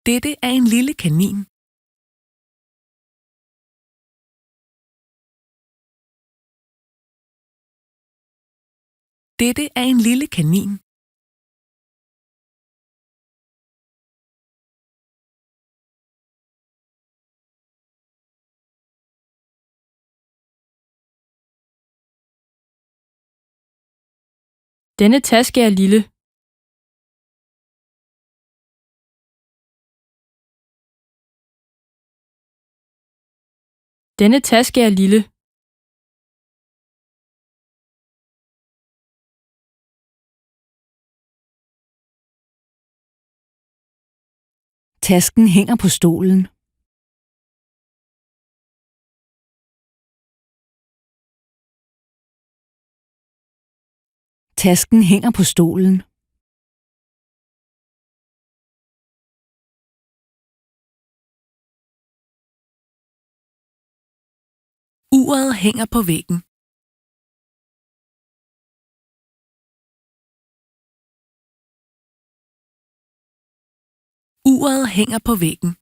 Dette er en lille kanin. Dette er en lille kanin. Denne taske er lille. Denne taske er lille. Tasken hænger på stolen. Tasken hænger på stolen. Uret hænger på væggen. Uret hænger på væggen.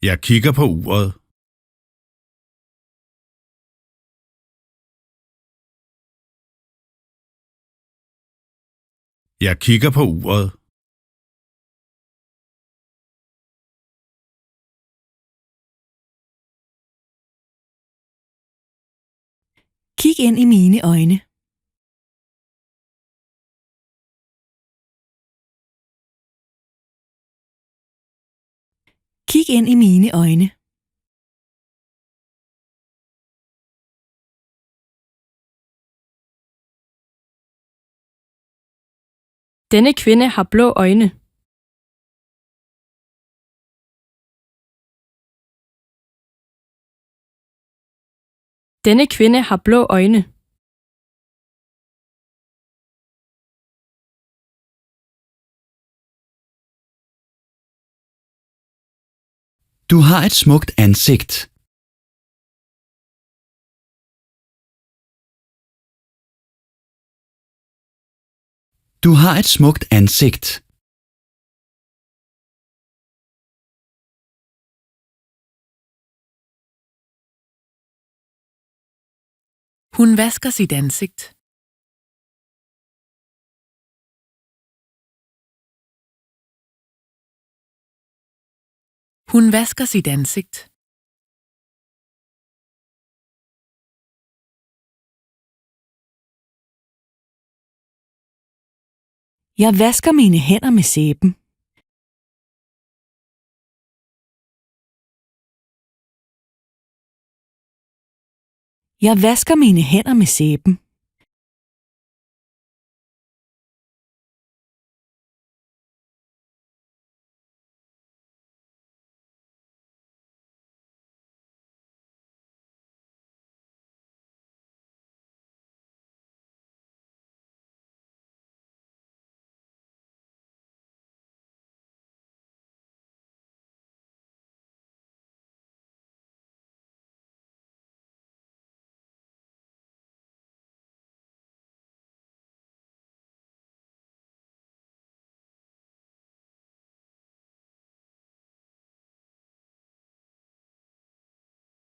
Jeg kigger på uret. Jeg kigger på uret. Kig ind i mine øjne. Kig ind i mine øjne. Denne kvinde har blå øjne. Denne kvinde har blå øjne. Du har et smukt ansigt. Du har et smukt ansigt. Hun vasker sit ansigt. Hun vasker sit ansigt. Jeg vasker mine hænder med sæben. Jeg vasker mine hænder med sæben.